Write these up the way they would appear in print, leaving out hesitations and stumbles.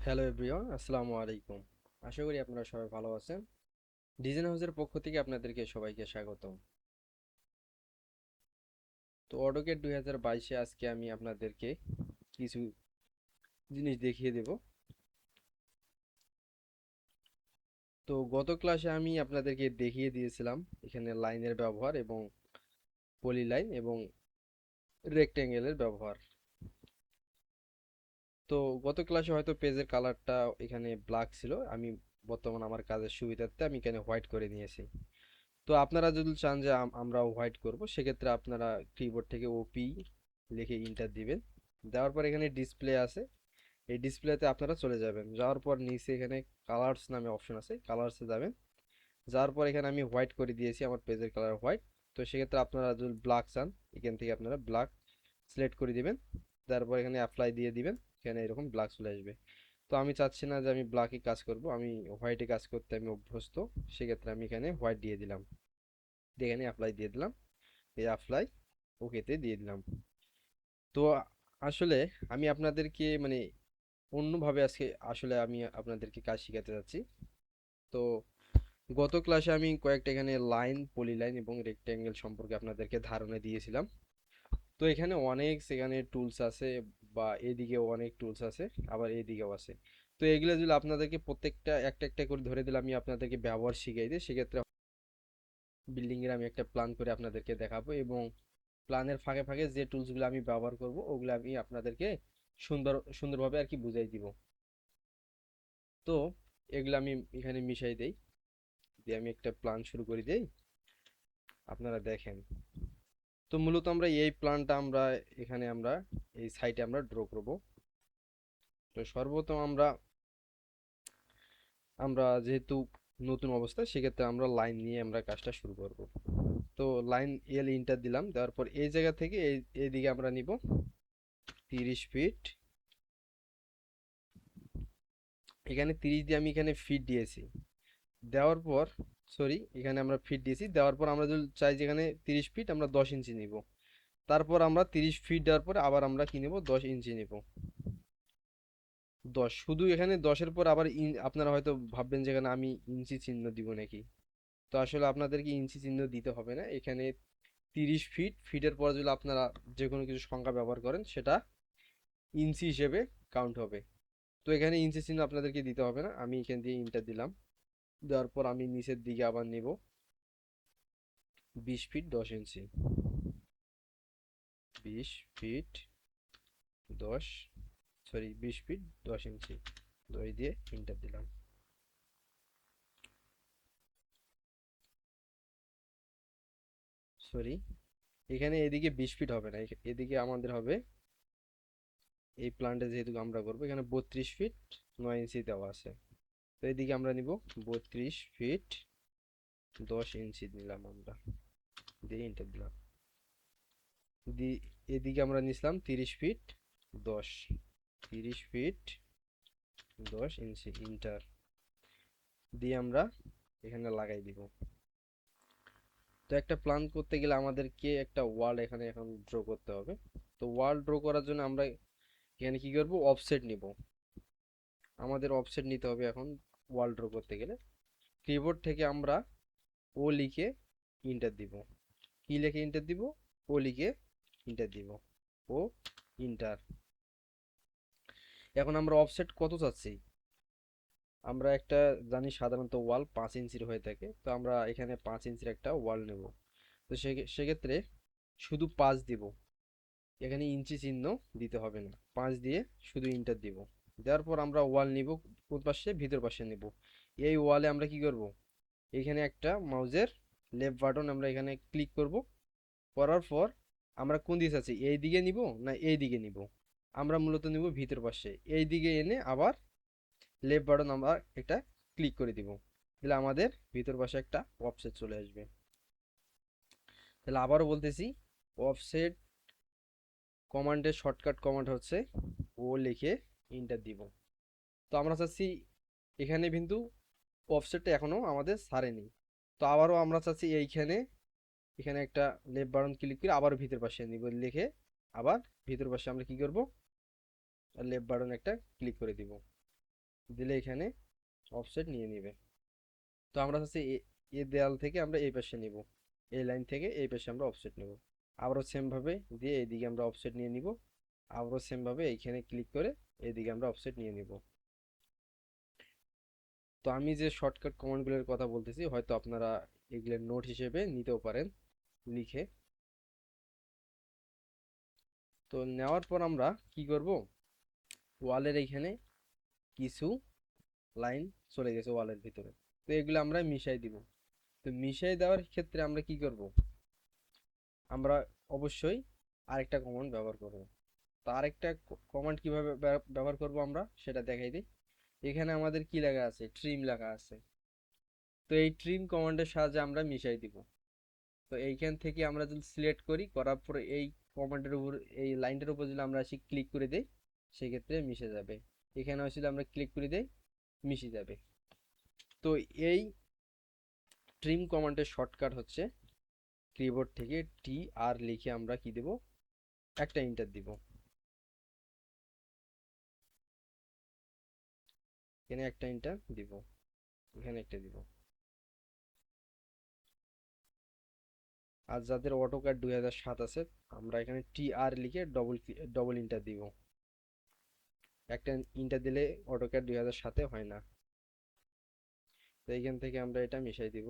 Hello everyone, আসসালামু আলাইকুম। আশা করি আপনারা সবাই ভালো আছেন। ডিজাইন হাউসের পক্ষ থেকে আপনাদেরকে সবাইকে স্বাগতম। তো অটোক্যাড 2022-এ আজকে আমি আপনাদেরকে কিছু জিনিস দেখিয়ে দেব। তো গত ক্লাসে আমি আপনাদেরকে দেখিয়ে দিয়েছিলাম এখানে লাইনের ব্যবহার এবং পলি লাইন এবং রেক্টেঙ্গেলের ব্যবহার। তো গত ক্লাসে হয়তো পেজের কালারটা এখানে ব্ল্যাক ছিল, আমি বর্তমান আমার কাজের সুবিধার্থে আমি এখানে হোয়াইট করে নিয়েছি। তো আপনারা যদি চান যে আমরা হোয়াইট করব, সেক্ষেত্রে আপনারা কিবোর্ড থেকে ওপি লিখে ইন্টার দিবেন। দেওয়ার পর এখানে ডিসপ্লে আছে, এই ডিসপ্লেতে আপনারা চলে যাবেন। যাওয়ার পর নিচে এখানে কালার্স নামে অপশন আছে, কালার্সে যাবেন। যাওয়ার পর এখানে আমি হোয়াইট করে দিয়েছি, আমার পেজের কালার হোয়াইট। তো সেক্ষেত্রে আপনারা যদি ব্ল্যাক চান, এখান থেকে আপনারা ব্ল্যাক সিলেক্ট করে দিবেন। তারপর এখানে অ্যাপ্লাই দিয়ে দিবেন, এখানে এরকম ব্ল্যাক চলে আসবে। তো আমি চাচ্ছি না যে আমি ব্ল্যাকে কাজ করব, আমি হোয়াইটে কাজ করতে আমি অভ্যস্ত। সেক্ষেত্রে আমি এখানে হোয়াইট দিয়ে দিলাম, দিয়ে এখানে অ্যাপ্লাই দিয়ে দিলাম, এই অ্যাপ্লাই ওকেতে দিয়ে দিলাম। তো আসলে আমি আপনাদেরকে মানে অন্যভাবে আজকে আসলে আমি আপনাদেরকে কাজ শিখাতে যাচ্ছি। তো গত ক্লাসে আমি কয়েকটা এখানে লাইন, পলি লাইন এবং রেক্ট্যাঙ্গেল সম্পর্কে আপনাদেরকে ধারণা দিয়েছিলাম। তো এখানে অনেক সেখানে টুলস আছে, বা এদিকেও অনেক টুলস আছে, আবার এদিকেও আছে। তো এগুলো যদি আপনাদেরকে প্রত্যেকটা একটা একটা করে ধরে দিলে আমি আপনাদেরকে ব্যবহার শিখাই দিই, সেক্ষেত্রে বিল্ডিং এর আমি একটা প্ল্যান করে আপনাদেরকে দেখাবো, এবং প্ল্যানের ফাঁকে ফাঁকে যে টুলসগুলো আমি ব্যবহার করব ওগুলো আমি আপনাদেরকে সুন্দরভাবে আর কি বুঝাই দিব। তো এগুলো আমি এখানে মিশাই দেই, দিয়ে আমি একটা প্ল্যান শুরু করে দেই, আপনারা দেখেন। তো মূলত আমরা এই প্ল্যানটা আমরা এখানে আমরা এই সাইটে আমরা ড্র করব। তো সর্বপ্রথম আমরা আমরা যেহেতু নতুন অবস্থা, সেক্ষেত্রে আমরা লাইন নিয়ে আমরা কাজটা শুরু করব। তো লাইন এল ইন্টার দিলাম, দেওয়ার পর এই জায়গা থেকে এই দিকে আমরা নিব 30 ফিট। এখানে 30 দিয়ে আমি এখানে ফিট দিয়েছি, দেওয়ার পর সরি এখানে আমরা ফিট দিয়েছি, দেওয়ার পর আমরা যদি চাই যে এখানে 30 ফিট আমরা 10 ইঞ্চি নিব। তারপর আমরা 30 ফিট দেওয়ার পর আবার আমরা কি নেব, 10 ইঞ্চি নেব। 10 শুধু এখানে 10-এর পর আবার আপনারা হয়তো ভাববেন যে এখানে আমি ইঞ্চি চিহ্ন দিব নাকি। তো আসলে আপনাদেরকে ইঞ্চি চিহ্ন দিতে হবে না, এখানে 30 ফিট, ফিটের পর যদি আপনারা যে কোনো কিছু সংখ্যা ব্যবহার করেন সেটা ইঞ্চি হিসেবে কাউন্ট হবে। তো এখানে ইঞ্চি চিহ্ন আপনাদেরকে দিতে হবে না, আমি এখান দিয়ে ইন্টার দিলাম। দেওয়ার পর আমি নিচের দিকে আবার নিব 20 ফিট 10 ইঞ্চি, 20 ফিট 10, সরি 20 ফিট 10 ইঞ্চি, দই দিয়ে ইন্টার দিলাম। সরি এখানে এদিকে 20 ফিট হবে না, এদিকে আমাদের হবে, এই প্ল্যানটা যেহেতু আমরা করবো এখানে 32 ফিট 9 ইঞ্চি দেওয়া আছে। তো এদিকে আমরা নিব 32 ফিট 10 ইঞ্চি নিলাম আমরা, দিয়ে ইন্টার দিলাম। এদিকে আমরা নিছিলাম 30 ফিট 10, 30 ফিট 10 ইঞ্চি ইন্টার দিয়ে আমরা এখানে লাগাই দিব। তো একটা প্ল্যান করতে গেলে আমাদেরকে একটা ওয়াল এখানে এখন ড্র করতে হবে। তো ওয়াল ড্র করার জন্য আমরা এখানে কি করব, অফসেট নিব। আমাদের অফসেট নিতে হবে এখন ওয়াল ড্র করতে গেলে। কিবোর্ড থেকে আমরা ও লিখে ইন্টার দিব। কি লিখে ইন্টার দিব, ও লিখে ইন্টার দিব, ও ইন্টার। এখন আমরা অফসেট কত চাচ্ছি, আমরা একটা জানি সাধারণত ওয়াল 5 ইঞ্চির হয়ে থাকে, তো আমরা এখানে 5 ইঞ্চির একটা ওয়াল নেব। তো সেক্ষেত্রে শুধু 5 দিব, এখানে ইঞ্চি চিহ্ন দিতে হবে না, 5 দিয়ে শুধু ইন্টার দিব। দেওয়ার পর আমরা ওয়াল নিব, কোন পাশে, ভিতর পাশে নেব। এই ওয়ালে আমরা কি করব, এখানে একটা মাউজের লেফট বাটন আমরা এখানে ক্লিক করব। করার পর আমরা কোন দিকে আছি, এই দিকে নিব না এই দিকে নিব, আমরা মূলত নিব ভিতর পাশে। এই দিকে এনে আবার লেফট বাটন আমরা একটা ক্লিক করে দিব, তাহলে আমাদের ভিতর পাশে একটা অফসেট চলে আসবে। তাহলে আবারও বলতেছি, অফসেট কমান্ডের শর্টকাট কমান্ড হচ্ছে ও লিখে ইন্টার দিব। তো আমরা চাচ্ছি এখানে কিন্তু অফসেটটা এখনো আমাদের ছাড়েনি। তো আবারও আমরা চাচ্ছি এইখানে এখানে একটা লেফট বাটন ক্লিক করে আবার ভিতর পাশে নিব লিখে, আবার ভিতর পাশে আমরা কি করব, লেফট বাটন একটা ক্লিক করে দিব। দিলে এখানে অফসেট নিয়ে নিবে। তো আমরা হচ্ছে এ দেয়াল থেকে আমরা এই পাশে নিব, এই লাইন থেকে এই পাশে আমরা অফসেট নেব। আবারও সেম ভাবে দিয়ে এইদিকে আমরা অফসেট নিয়ে নিব। আবারও সেম ভাবে এইখানে ক্লিক করে এইদিকে আমরা অফসেট নিয়ে নিব। তো আমি যে শর্টকাট কমান্ডগুলোর কথা বলতেছি হয়তো আপনারা এগুলোর নোট হিসেবে নিতেও পারেন লিখে। তো নেওয়ার পর আমরা কি করব, ওয়ালের এইখানে কিছু লাইন চলে গেছে ওয়ালের ভিতরে, তো এগুলো আমরা মিশাই দিব। তো মিশাই দেওয়ার ক্ষেত্রে আমরা কি করব, আমরা অবশ্যই আরেকটা কমান্ড ব্যবহার করব। তো আরেকটা কমান্ড কিভাবে ব্যবহার করব আমরা সেটা দেখাই দিই। এখানে আমাদের কি লেখা আছে, ট্রিম লেখা আছে। তো এই ট্রিম কমান্ডের সাহায্যে আমরা মিশাই দিব। তো এইখান থেকে আমরা যদি সিলেক্ট করি, করার পরে এই কমান্ডের উপর, এই লাইনটার উপর যদি আমরা আসি ক্লিক করে দেই, সেক্ষেত্রে মিশে যাবে। এখানে আসলে আমরা ক্লিক করে দেই, মিশে যাবে। তো এই ট্রিম কমান্ডের শর্টকাট হচ্ছে কিবোর্ড থেকে টি আর লিখে আমরা কি দেব, একটা এন্টার দিব। এখানে একটা এন্টার দিব, এখানে একটা দিব। আর যাদের অটোক্যাড 2007 আছে, আমরা এখানে টি আর লিখে ডবল ইন্টার দিব। একটা ইন্টার দিলে অটোক্যাড 2007 হয় না। তো এইখান থেকে আমরা এটা মিশাই দিব।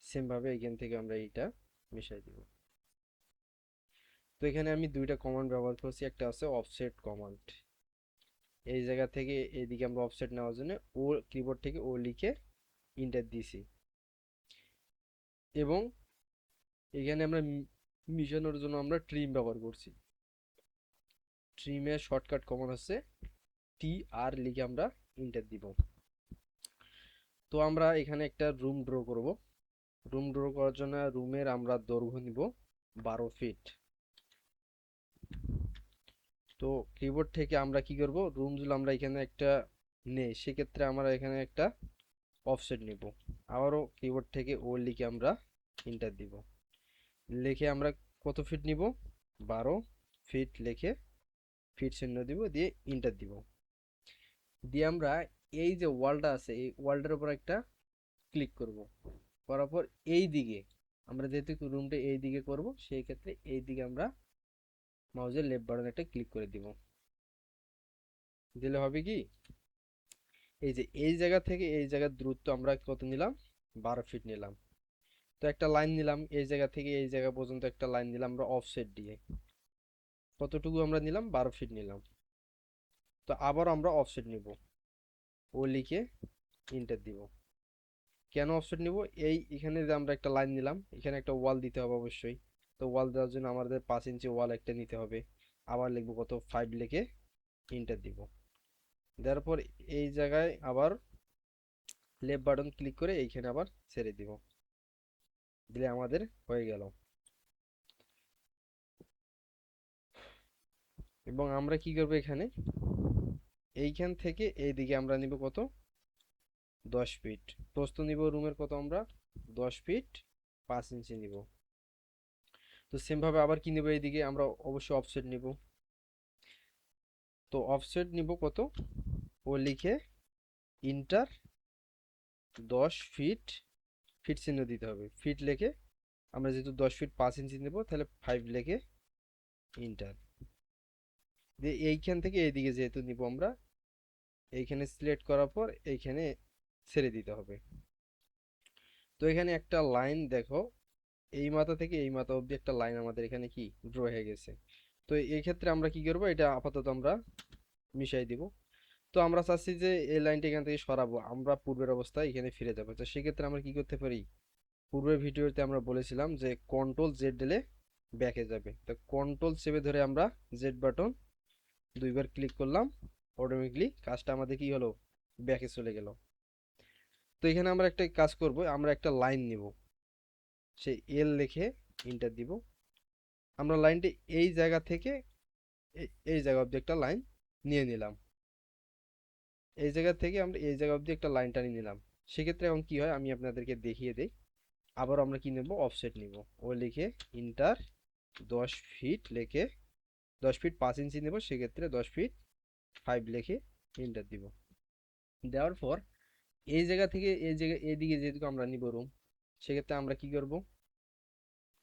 সেম ভাবে এইখান থেকে আমরা এইটা মিশাই দিব। তো এখানে আমি দুইটা কমান্ড ব্যবহার করছি, একটা আছে অফসেট কমান্ড। এই জায়গা থেকে এইদিকে আমরা অফসেট নেওয়ার জন্য ও কিবোর্ড থেকে ও লিখে ইন্টার দিছি। এবং এখানে আমরা মিশানোর জন্য আমরা ট্রিম ব্যবহার করছি। ট্রিমের শর্টকাট কমান্ড হচ্ছে টি আর লিখে আমরা ইন্টার দিব। তো আমরা এখানে একটা রুম ড্র করব। রুম ড্র করার জন্য রুমের আমরা দৈর্ঘ্য নিব 12 ফিট। তো কিবোর্ড থেকে আমরা কি করব, রুম যদি আমরা এখানে একটা নেই, সেক্ষেত্রে আমরা এখানে একটা অফসেট নিব। আবারও কিবোর্ড থেকে ও লিখে আমরা ইন্টার দিব। লিখে আমরা কত ফিট নিব, 12 ফিট লিখে ফিট চিহ্ন দিব, দিয়ে ইন্টার দিব। দিয়ে আমরা এই যে ওয়ালটা আছে, এই ওয়ালটার উপর একটা ক্লিক করব। করার পর এই দিকে আমরা যেহেতু রুমটা এই দিকে করব, সেই ক্ষেত্রে এই দিকে আমরা মাউসের লেফট বাটন একটা ক্লিক করে দিব। দিলে হবে কি, এই যে এই জায়গা থেকে এই জায়গার দূরত্ব আমরা কত নিলাম, 12 ফিট নিলাম। তো একটা লাইন নিলাম, এই জায়গা থেকে এই জায়গা পর্যন্ত একটা লাইন নিলাম আমরা অফসেট দিয়ে। কতটুকু আমরা নিলাম, 12 ফিট নিলাম। তো আবার আমরা অফসেট নিব, ও লিখে ইন্টার দিব। কেন অফসেট নিব, এই এখানে যে আমরা একটা লাইন নিলাম, এখানে একটা ওয়াল দিতে হবে অবশ্যই। তো ওয়াল দেওয়ার জন্য আমাদের 5 ইঞ্চি ওয়াল একটা নিতে হবে। আবার লিখবো কত, 5 লিখে ইন্টার দিব। দেওয়ার পর এই জায়গায় আবার লেফট বাটন ক্লিক করে এইখানে আবার ছেড়ে দিব। দিলে আমাদের হয়ে গেল। এবং আমরা কি করবো, এখানে এইখান থেকে এইদিকে আমরা নিব কত, 10 ফিট। প্রস্থ নিব রুমের কত, আমরা 10 ফিট 5 ইঞ্চি নিব। তো সেম ভাবে আবার কি নিব, এইদিকে আমরা অবশ্যই অফসেট নিব। তো অফসেট নিব কত, ও লিখে ইন্টার 10 ফিট, ফিট চিহ্ন দিতে হবে, ফিট লিখে আমরা যেহেতু 10 ফিট 5 ইঞ্চি নেব, তাহলে 5 লিখে ইন্টার দিয়ে এইখান থেকে এইদিকে যেহেতু নিব আমরা, এইখানে সিলেক্ট করার পর এইখানে ছেড়ে দিতে হবে। তো এখানে একটা লাইন দেখো, এই মাথা থেকে এই মাথা অবধি একটা লাইন আমাদের এখানে কি ড্র হয়ে গেছে। তো এই ক্ষেত্রে আমরা কি করব, এটা আপাতত আমরা মিশাই দিব। তো আমরা চাচ্ছি যে এই লাইনটা এখান থেকে সরাবো, আমরা পূর্বের অবস্থায় এখানে ফিরে যাবো। তো সেক্ষেত্রে আমরা কি করতে পারি, পূর্বের ভিডিওতে আমরা বলেছিলাম যে কন্ট্রোল জেড দিলে ব্যাকে যাবে। তো কন্ট্রোল চেপে ধরে আমরা জেড বাটন দুইবার ক্লিক করলাম, অটোমেটিকলি কাজটা আমাদের কি হলো, ব্যাকে চলে গেল। তো এখানে আমরা একটা কাজ করব, আমরা একটা লাইন নিব, সেই এল লিখে ইন্টার দিব। আমরা লাইনটি এই জায়গা থেকে এই জায়গা অবধি একটা লাইন নিয়ে নিলাম। এই জায়গা থেকে আমরা এই জায়গা অবধি একটা লাইন টানিয়ে নিলাম। সেক্ষেত্রে এখন কি হয় আমি আপনাদেরকে দেখিয়ে দেই। আবার আমরা কি নেব, অফসেট নিব, ও লিখে ইন্টার 10 ফিট লিখে 10 ফিট 5 ইঞ্চি নেব, সেক্ষেত্রে 10 ফিট 5 লিখে এন্টার দিব। দেওয়ার পর এই জায়গা থেকে এই জায়গা এদিকে যেহেতু আমরা নিব রুম, সেক্ষেত্রে আমরা কি করব,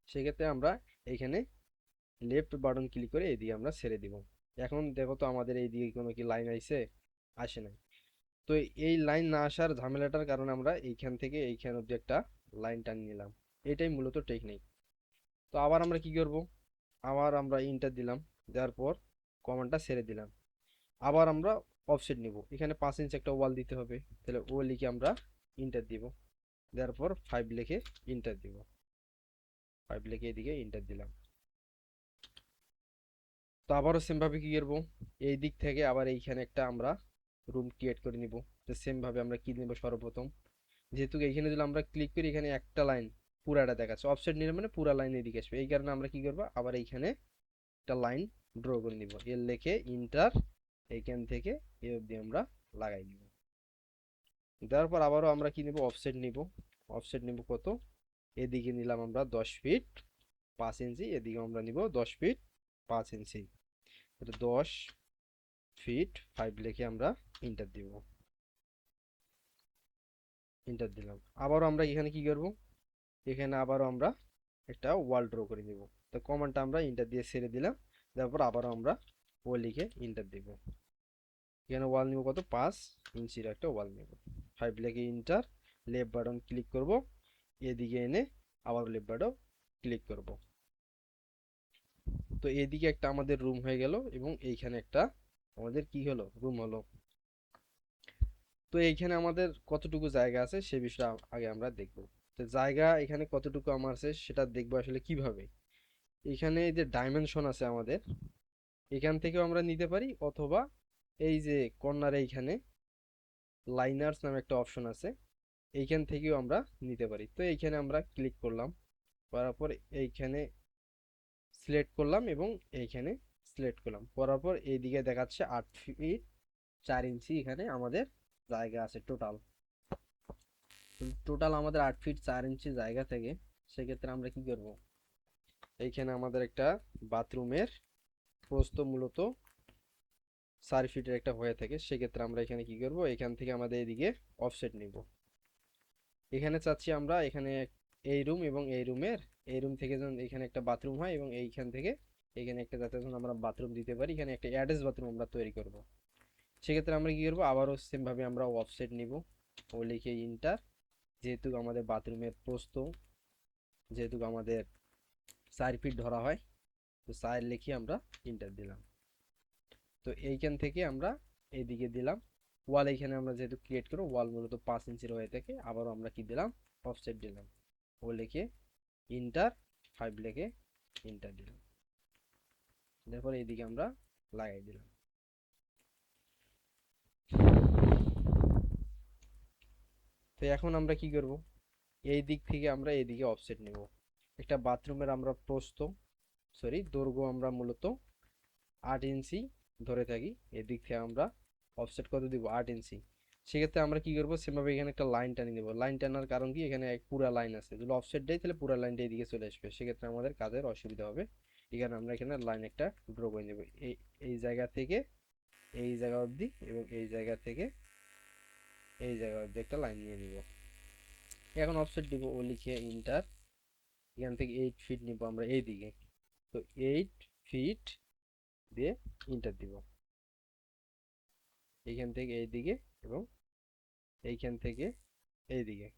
সেক্ষেত্রে আমরা এখানে লেফট বাটন ক্লিক করে এদিকে আমরা ছেড়ে দিব। এখন দেখো তো আমাদের এইদিকে কোনো কি লাইন আইছে? আসে নাই। তো এই লাইন না আসার ঝামেলাটার কারণে আমরা এইখান থেকে এইখান অব্দি একটা লাইন টান নিলাম। এটাই মূলত টেকনিক। তো আবার আমরা কি করব, আবার আমরা ইন্টার দিলাম, দেওয়ার পর কমান্ডটা ছেড়ে দিলাম। আবার আমরা অফসেট নিব, এখানে 5 ইঞ্চি একটা ওয়াল দিতে হবে, তাহলে ও লিখে আমরা ইন্টার দিব। দেওয়ার পর 5 লিখে ইন্টার দিব, 5 লিখে এদিকে ইন্টার দিলাম। তো আবারও সেম ভাবে কি করব, এই দিক থেকে আবার এইখানে একটা আমরা রুম ক্রিয়েট করে নিব। তো সেম ভাবে আমরা কি নিব, সর্বপ্রথম যেহেতু এইখানে যদি আমরা ক্লিক করি এখানে একটা লাইন পুরাটা দেখাচ্ছে, অফসেট নিলে মানে পুরা লাইন এদিকে আসবে, এই কারণে আমরা কি করব, আবার এইখানে একটা লাইন ড্র করে নিব, এর লিখে ইন্টার, এইখান থেকে এই অবধি আমরা লাগাই নিব। দেওয়ার পর আবারও আমরা কি নিব, অফসেট নিব। অফসেট নিব কত, এদিকে নিলাম আমরা 10 ফিট 5 ইঞ্চি, এদিকে আমরা নিব 10 ফিট 5 ইঞ্চি। 10 ফিট 5 লিখে আমরা ইন্টার দিব, ইন্টার দিলাম। আবারও আমরা এখানে কি করব, এখানে আবারও আমরা একটা ওয়াল ড্র করে নিব। তো কমান্ডটা আমরা ইন্টার দিয়ে ছেড়ে দিলাম, তারপর আবারও আমরা ও লিখে ইন্টার দিব। এখানে ওয়াল নিব কত, 5 ইঞ্চির একটা ওয়াল নিব। 5 লিখে ইন্টার, লেফট বাটন ক্লিক করব, এদিকে এনে আবার লেফট বাটন ক্লিক করব। তো এদিকে একটা আমাদের রুম হয়ে গেল এবং এইখানে একটা আমাদের কি হলো, রুম হলো। তো এইখানে আমাদের কতটুকু জায়গা আছে সে বিষয়ে আগে আমরা দেখব। তো জায়গা এখানে কতটুকু আমার আছে সেটা দেখবো আসলে কিভাবে। এখানে যে ডাইমেনশন আছে আমাদের, এখান থেকেও আমরা নিতে পারি, অথবা এই যে কর্নারে এইখানে লাইনার্স নামে একটা অপশন আছে, এইখান থেকেও আমরা নিতে পারি। তো এইখানে আমরা ক্লিক করলাম, করার পর এইখানে সিলেক্ট করলাম এবং এইখানে সিলেক্ট করলাম, করার পর এইদিকে দেখাচ্ছে 8 ফিট 4 ইঞ্চি এখানে আমাদের জায়গা আছে টোটাল। টোটাল আমাদের 8 ফিট 4 ইঞ্চি জায়গা থেকে সেক্ষেত্রে আমরা কি করব, এইখানে আমাদের একটা বাথরুমের প্রস্থ মূলত 4 ফিটের একটা হয়ে থাকে, সেক্ষেত্রে আমরা এখানে কি করব, এখান থেকে আমাদের এদিকে অফসেট নিব। এখানে চাচ্ছি আমরা এখানে এই রুম এবং এই রুমের, এই রুম থেকে যেন এখানে একটা বাথরুম হয় এবং এইখান থেকে এখানে একটা, যাতে যেন আমরা বাথরুম দিতে পারি, এখানে একটা অ্যাটাচ বাথরুম আমরা তৈরি করব। সেক্ষেত্রে আমরা কি করবো, আবারও সেম ভাবে আমরা অফসেট নিব, ও লিখে ইন্টার, যেহেতু আমাদের বাথরুমের প্রস্থ যেহেতু আমাদের 4 ফিট ধরা হয়, তো 4 লিখে আমরা ইন্টার দিলাম। তো এইখান থেকে আমরা এইদিকে দিলাম ওয়াল, এইখানে আমরা যেহেতু ক্রিয়েট করবো ওয়াল মূলত 5 ইঞ্চির হয়ে থাকে, আবারও আমরা কি দিলাম, অফসেট দিলাম, ও লিখে ইন্টার, 5 লিখে ইন্টার দিলাম। তারপর এইদিকে আমরা লাগাই দিলাম। তো এখন আমরা কি করব, এই দিক থেকে আমরা এইদিকে অফসেট নেব। একটা বাথরুমের আমরা প্রস্থ, সরি দৈর্ঘ্য আমরা মূলত 8 ইঞ্চি ধরে থাকি, এদিক থেকে আমরা অফসেট কত দিব, 8 ইঞ্চি। সেক্ষেত্রে আমরা কি করবো, সেভাবে এখানে একটা লাইন টানি দেবো। লাইন টানার কারণ কি, এখানে এক পুরা লাইন আছে, যদি অফসেট দেয় তাহলে পুরা লাইনটা এদিকে চলে আসবে, সেক্ষেত্রে আমাদের কাজের অসুবিধা হবে। এখানে আমরা এখানে লাইন একটা ড্র করে নেব, এই এই জায়গা থেকে এই জায়গা অবধি এবং এই জায়গা থেকে এই জায়গা অবধি একটা লাইন নিয়ে নিব। এখন অফসেট দিব, ও লিখে ইন্টার, এখান থেকে 8 ফিট নিব আমরা এইদিকে। তো 8 ফিট দিয়ে ইন্টার দিব, এইখান থেকে এইদিকে এবং এইখান থেকে এইদিকে।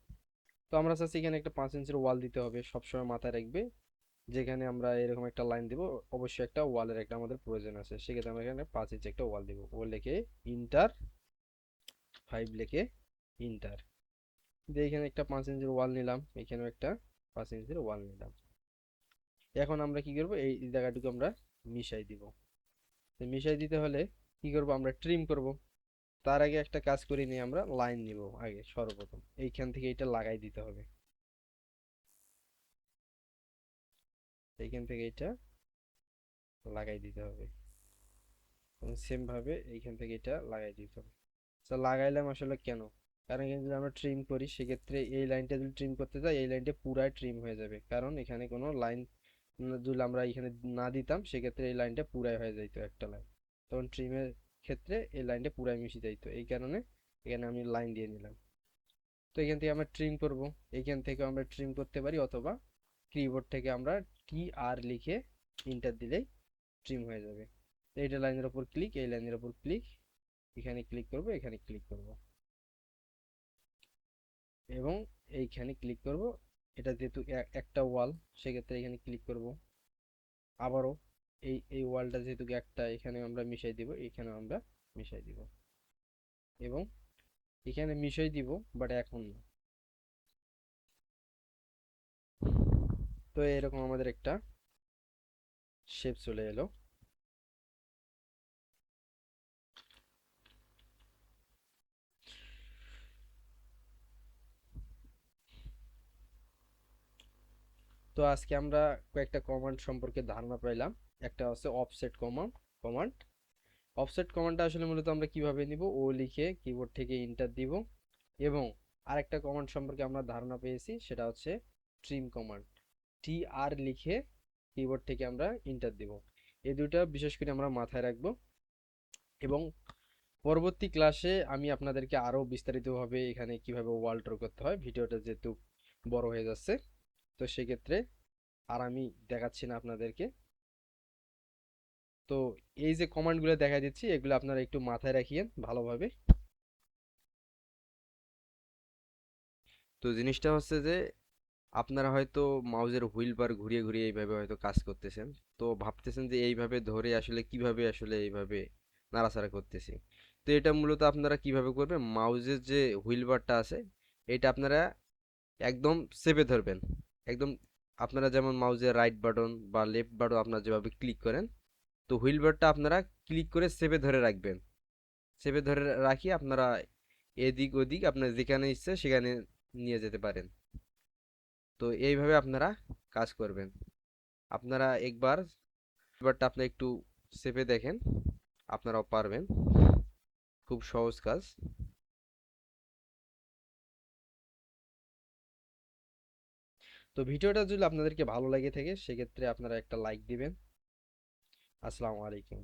তো আমরা চাচ্ছি এখানে একটা 5 ইঞ্চির ওয়াল দিতে হবে, সবসময় মাথায় রাখবে যেখানে আমরা এরকম একটা লাইন দিব অবশ্যই একটা ওয়ালের একটা আমাদের প্রয়োজন আছে, সেক্ষেত্রে আমরা এখানে 5 ইঞ্চি একটা ওয়াল দিব, ও লিখে ইন্টার, 5 লিখে ইন্টার দিয়ে এখানে একটা 5 ইঞ্চির ওয়াল নিলাম, এখানেও একটা 5 ইঞ্চির ওয়াল নিলাম। এখন আমরা কি করব, এই জায়গাটুকু আমরা মিশাই দিব। তো মিশাই দিতে হলে কি করব, আমরা ট্রিম করব। তার আগে একটা কাজ করে নিয়ে আমরা লাইন নিব, আগে সর্বপ্রথম এইখান থেকে এটা লাগাই দিতে হবে, এইখান থেকে এটা লাগাই দিতে হবে এবং সেম ভাবে এইখান থেকে এটা লাগাই দিতে হবে। তো লাগাইলাম আসলে কেন, কারণ এখানে যদি আমরা ট্রিম করি সেক্ষেত্রে এই লাইনটা যদি ট্রিম করতে যাই এই লাইনটা পুরাই ট্রিম হয়ে যাবে, কারণ এখানে কোনো লাইন যদি আমরা এখানে না দিতাম সেক্ষেত্রে এই লাইনটা পুরাই হয়ে যেত একটা লাইন, তখন ট্রিমের ক্ষেত্রে এই লাইনটা পুরাই মিশে যাইতো, এই কারণে এখানে আমি লাইন দিয়ে নিলাম। তো এখান থেকে আমরা ট্রিম করব, এখান থেকে আমরা ট্রিম করতে পারি, অথবা কিবোর্ড থেকে আমরা টি আর লিখে ইন্টার দিলেই ট্রিম হয়ে যাবে। তো এইটা লাইনের উপর ক্লিক, এই লাইনের উপর ক্লিক, এখানে ক্লিক করব, এখানে ক্লিক করব এবং এইখানে ক্লিক করব। এটা যেহেতু একটা ওয়াল, সেক্ষেত্রে এখানে ক্লিক করব। আবারও এই ওয়ালটা যেহেতু একটা, এখানে আমরা মিশাই দিব, এখানে আমরা মিশাই দিব এবং এখানে মিশাই দিব, বাট এখন না। তো এরকম আমাদের একটা শেপ চলে এলো। তো আজকে আমরা কয়েকটা কমান্ড সম্পর্কে ধারণা পাইলাম। একটা হচ্ছে অফসেট কমান্ড। অফসেট কমান্ডটা আসলে মূলত আমরা কিভাবে নিব, ও লিখে কিবোর্ড থেকে ইন্টার দিব। এবং আরেকটা কমান্ড সম্পর্কে আমরা ধারণা পেয়েছি, সেটা হচ্ছে ট্রিম কমান্ড। টি আর লিখে কিবোর্ড থেকে আমরা ইন্টার দিব। এই দুটো বিশেষ করে আমরা মাথায় রাখবো এবং পরবর্তী ক্লাসে আমি আপনাদেরকে আরো বিস্তারিতভাবে এখানে কিভাবে ওয়াল ড্র করতে হয়, ভিডিওটা যেহেতু বড় হয়ে যাচ্ছে, তো সেক্ষেত্রে আর আমি দেখাচ্ছি না আপনাদেরকে। তো এই যে কমান্ডগুলো দেখা দিচ্ছি, এগুলো আপনারা একটু মাথায় রাখিয়েন ভালোভাবে। তো জিনিসটা হচ্ছে যে আপনারা হয়তো মাউজের হুইল বার ঘুরিয়ে ঘুরিয়ে এইভাবে হয়তো কাজ করতেছেন, তো ভাবতেছেন যে এইভাবে ধরে আসলে কিভাবে আসলে এইভাবে নাড়াচাড়া করতেছি। তো এটা মূলত আপনারা কিভাবে করবেন, মাউজের যে হুইল বারটা আছে, এটা আপনারা একদম চেপে ধরবেন। একদম আপনারা যেমন মাউজের রাইট বাটন বা লেফট বাটন আপনারা যেভাবে ক্লিক করেন, তো হুইল বারটা আপনারা ক্লিক করে চেপে ধরে রাখবেন। চেপে ধরে রাখি আপনারা এদিক ওদিক আপনার যেখানে ইচ্ছে সেখানে নিয়ে যেতে পারেন। তো এইভাবে আপনারা কাজ করবেন। আপনারা এবারটা আপনি একটু চেপে দেখেন, আপনারাও পারবেন। খুব সহজ কাজ। তো ভিডিওটা যদি আপনাদেরকে ভালো লাগে থাকে, সেক্ষেত্রে আপনারা একটা লাইক দিবেন। আসসালামু আলাইকুম।